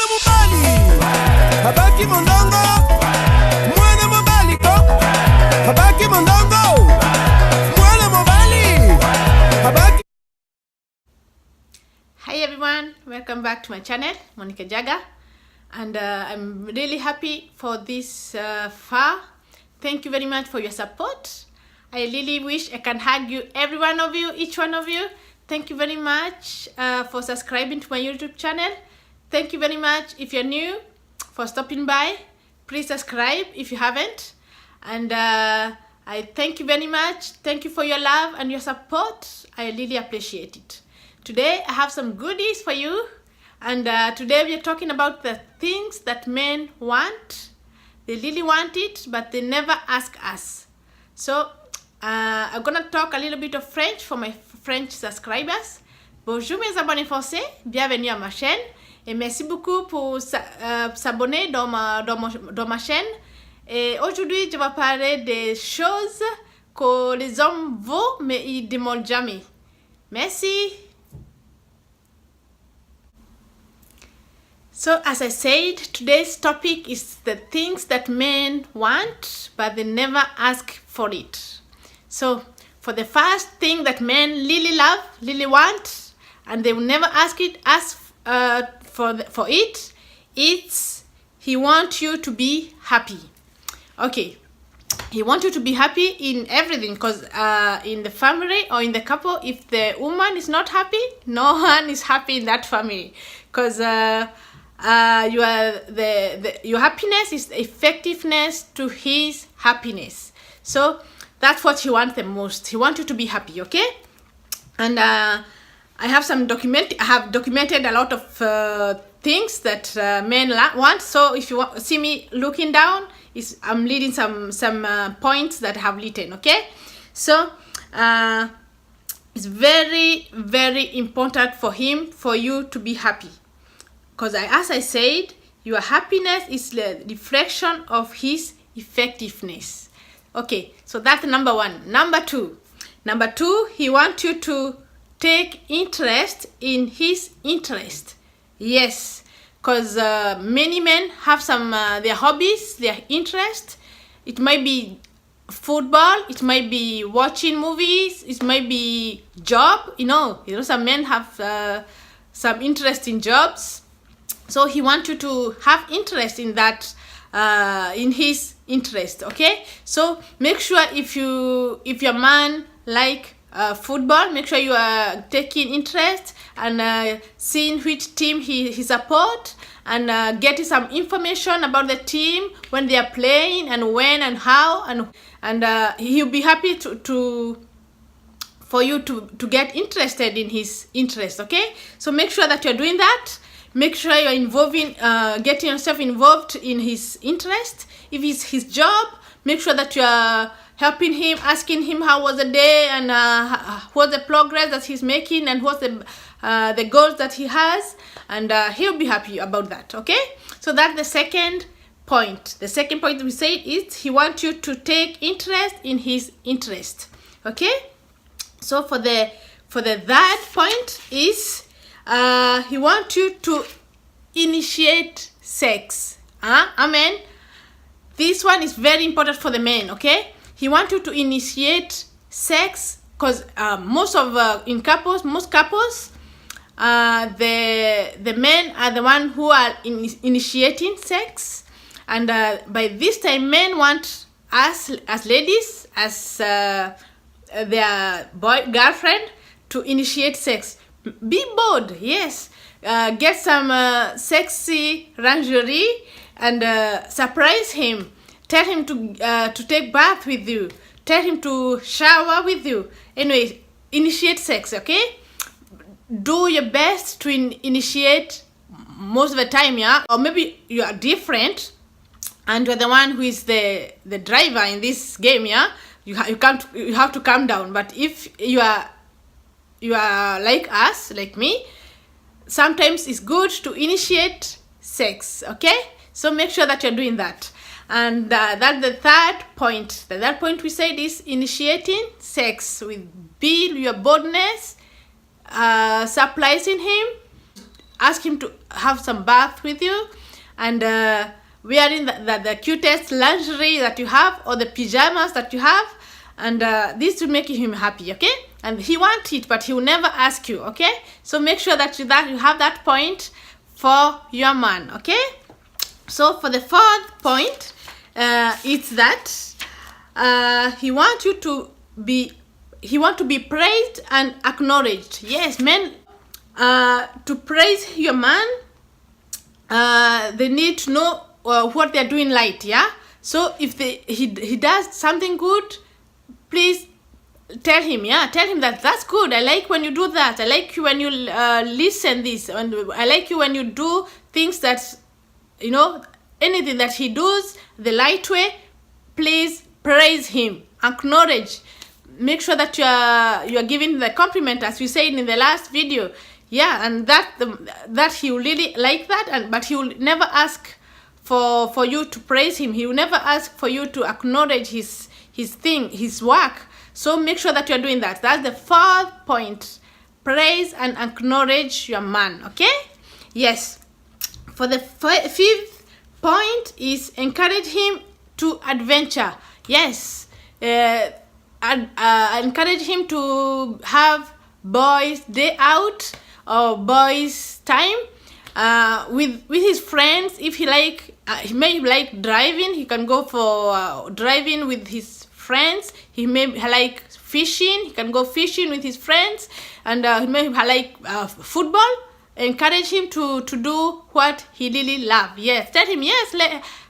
mubali habaki mondongo mwana mubali ko habaki mondongo mwana mubali habaki. Hi everyone, welcome back to my channel, Monica Jaga, and I'm really happy for this far. Thank you very much for your support. I really wish I can hug you, every one of you, each one of you. Thank you very much for subscribing to my YouTube channel. Thank you very much if you're new for stopping by. Please subscribe if you haven't. And I thank you very much. Thank you for your love and your support. I really appreciate it. Today I have some goodies for you. And today we are talking about the things that men want. They really want it, but they never ask us. So I'm gonna talk a little bit of French for my French subscribers. Bonjour mes abonnés français, bienvenue à ma chaîne et merci beaucoup pour s'abonner dans ma chaîne. Et aujourd'hui, je vais parler des choses que les hommes veulent mais ils ne demandent jamais. Merci. So as I said, today's topic is the things that men want but they never ask for it. So for the first thing that men really love, really want, and they will never ask for it, it's he wants you to be happy. Okay, he wants you to be happy in everything, because in the family or in the couple, if the woman is not happy, no one is happy in that family, because your happiness is effectiveness to his happiness. So that's what he wants the most. He wants you to be happy, okay? And I have documented a lot of things that men want. So if you see me looking down, I'm leading some points that I have written, okay? So it's very, very important for you to be happy. Because as I said, your happiness is the reflection of his effectiveness. Okay, so that's number one. Number two, he wants you to take interest in his interest. Yes, because many men have their hobbies, their interest. It might be football, it might be watching movies, it might be job. You know some men have some interest in jobs. So he wants you to have interest in that, in his interest, okay? So make sure if your man like football, make sure you are taking interest and seeing which team he support, and getting some information about the team, when they are playing and when and how, and he'll be happy for you to get interested in his interest, okay? So make sure that you're doing that. Make sure you're getting yourself involved in his interest. If it's his job, make sure that you're helping him, asking him how was the day, and what's the progress that he's making, and what's the goals that he has, and he'll be happy about that, okay? So that's the second point. The second point we say is he wants you to take interest in his interest, okay? So for the third point is he wants you to initiate sex. Amen. This one is very important for the men, okay? He wants you to initiate sex, because most couples, the men are the one who are initiating sex, and by this time men want us as ladies, as their girlfriend, to initiate sex. Be bold, yes. Get some sexy lingerie and surprise him. Tell him to take bath with you. Tell him to shower with you. Anyway, initiate sex, okay? Do your best to initiate most of the time, yeah? Or maybe you are different and you're the one who is the driver in this game, yeah? You have to calm down. But if you are like us, like me, sometimes it's good to initiate sex, okay? So make sure that you're doing that. And that's the third point. The third point we said is initiating sex with your boldness, surprising him, ask him to have some bath with you, and wearing the cutest lingerie that you have, or the pajamas that you have, and this will make him happy, okay? And he wants it, but he will never ask you, okay? So make sure that you have that point for your man, okay? So for the fourth point, it's that he wants to be praised and acknowledged. Yes, men, to praise your man, they need to know what they're doing right, yeah? So if he does something good, please tell him that that's good. I like when you do that. I like you when you listen this, and I like you when you do things that, you know, anything that he does the right way. Please praise him, acknowledge, make sure that you are giving the compliment, as we said in the last video. Yeah, and that he will really like that, but he will never ask for you to praise him. He will never ask for you to acknowledge his thing, his work. So make sure that you are doing that. That's the fourth point. Praise and acknowledge your man, okay? Yes. For the fifth point is encourage him to adventure. Yes. Encourage him to have boys' day out or boys' time with his friends. If he may like driving, he can go for driving with his friends. He may like fishing, he can go fishing with his friends, and he may like football. Encourage him to do what he really loves. Yes, tell him, yes,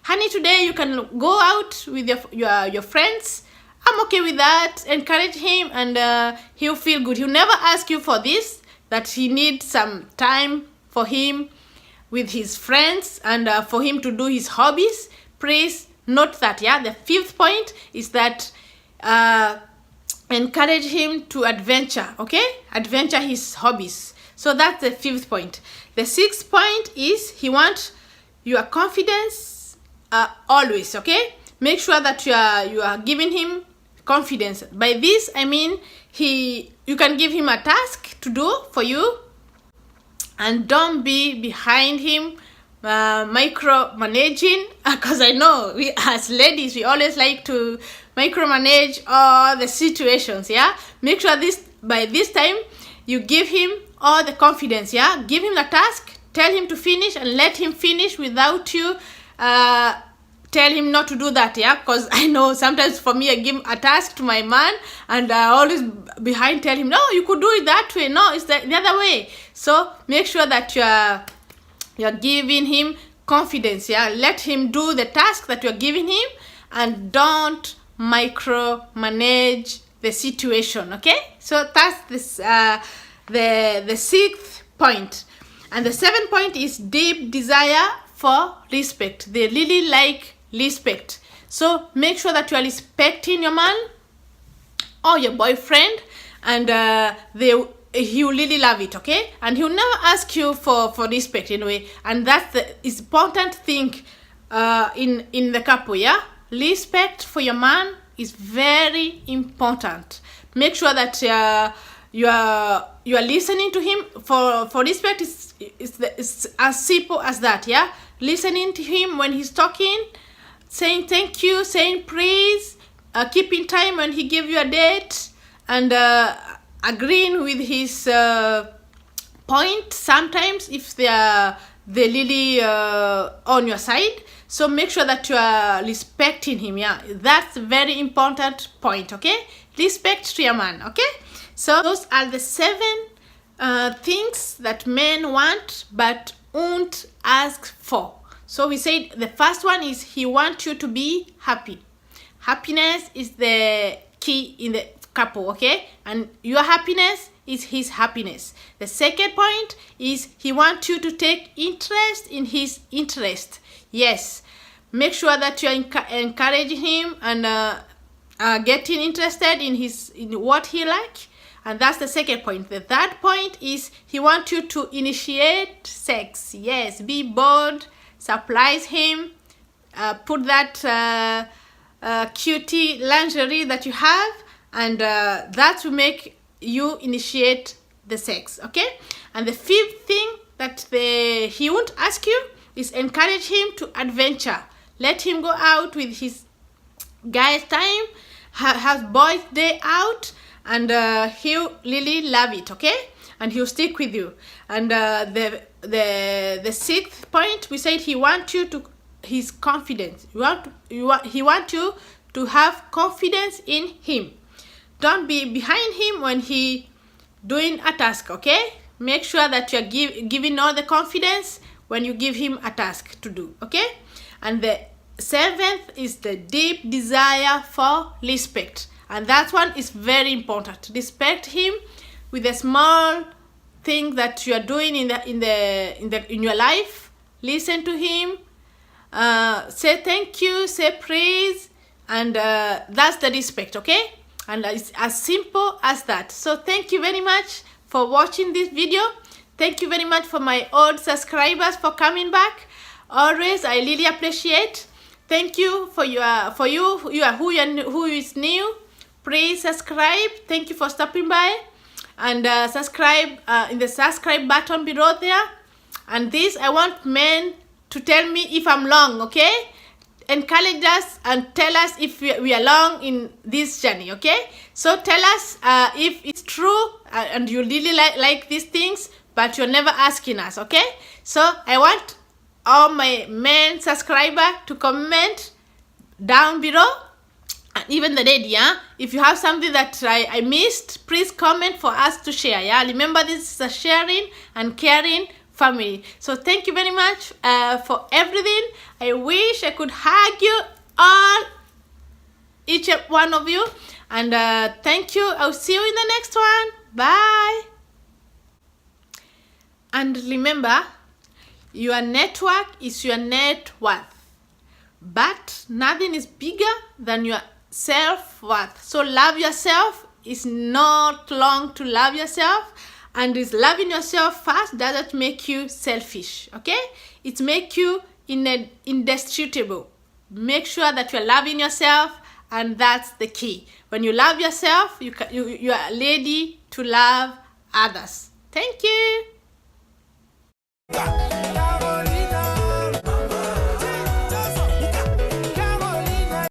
honey, today you can go out with your friends. I'm okay with that. Encourage him, and he'll feel good. He'll never ask you for this, that he needs some time for him with his friends, and for him to do his hobbies. Please note that, yeah. The fifth point is that encourage him to adventure, okay? Adventure his hobbies. So that's the fifth point. The sixth point is he wants your confidence always, okay? Make sure that you are giving him confidence. By this, I mean you can give him a task to do for you, and don't be behind him micromanaging, because I know we as ladies, we always like to micromanage all the situations, yeah? Make sure by this time you give him all the confidence, yeah? Give him the task, tell him to finish, and let him finish without you tell him not to do that, yeah? Because I know sometimes for me, I give a task to my man, and I always behind tell him, no, you could do it that way, no, it's the other way. So make sure that you're giving him confidence, yeah? Let him do the task that you're giving him, and don't micromanage the situation, okay? So that's this the sixth point. And the seventh point is deep desire for respect. They really like respect. So make sure that you are respecting your man or your boyfriend, and he will really love it, okay? And he will never ask you for respect anyway. And that's the important thing in the couple, yeah? Respect for your man is very important. Make sure that you are listening to him. For respect is as simple as that, yeah? Listening to him when he's talking, saying thank you, saying please, keeping time when he gives you a date, and agreeing with his point sometimes if they're really on your side. So make sure that you are respecting him, yeah? That's a very important point, okay? Respect to your man, okay? So those are the 7 things that men want but won't ask for. So we said the first one is he wants you to be happy. Happiness is the key in the couple, okay? And your happiness is his happiness. The second point is he wants you to take interest in his interest. Yes, make sure that you are encouraging him and getting interested in what he likes. And that's the second point. The third point is he wants you to initiate sex. Yes, be bold, surprise him, put that cutie lingerie that you have, and that will make you initiate the sex, okay? And the fifth thing that he won't ask you is encourage him to adventure. Let him go out with his guys time, have boys day out, and he'll really love it, okay? And he'll stick with you. And the sixth point, we said he wants you to his confidence. He want you to have confidence in him. Don't be behind him when he doing a task, okay? Make sure that you're giving all the confidence when you give him a task to do, okay? And the seventh is the deep desire for respect, and that one is very important. Respect him with the small thing that you are doing in your life. Listen to him, say thank you, say praise, and that's the respect, okay? And it's as simple as that. So thank you very much for watching this video. Thank you very much for my old subscribers for coming back. Always, I really appreciate. Thank you for who is new. Please subscribe. Thank you for stopping by, and subscribe in the subscribe button below there. And this, I want men to tell me if I'm long, okay? Encourage us and tell us if we are long in this journey, okay? So tell us if it's true and you really like these things, but you're never asking us, okay? So I want all my men subscriber to comment down below, and even the lady, yeah? If you have something that I missed, please comment for us to share, yeah? Remember, this is a sharing and caring family. So thank you very much for everything. I wish I could hug you all, each one of you, and thank you. I'll see you in the next one. Bye. And remember, your network is your net worth, but nothing is bigger than your self-worth. So love yourself. Is not long to love yourself, and is loving yourself first doesn't make you selfish, okay? It makes you indestructible. Make sure that you're loving yourself, and that's the key. When you love yourself, you are ready to love others. Thank you.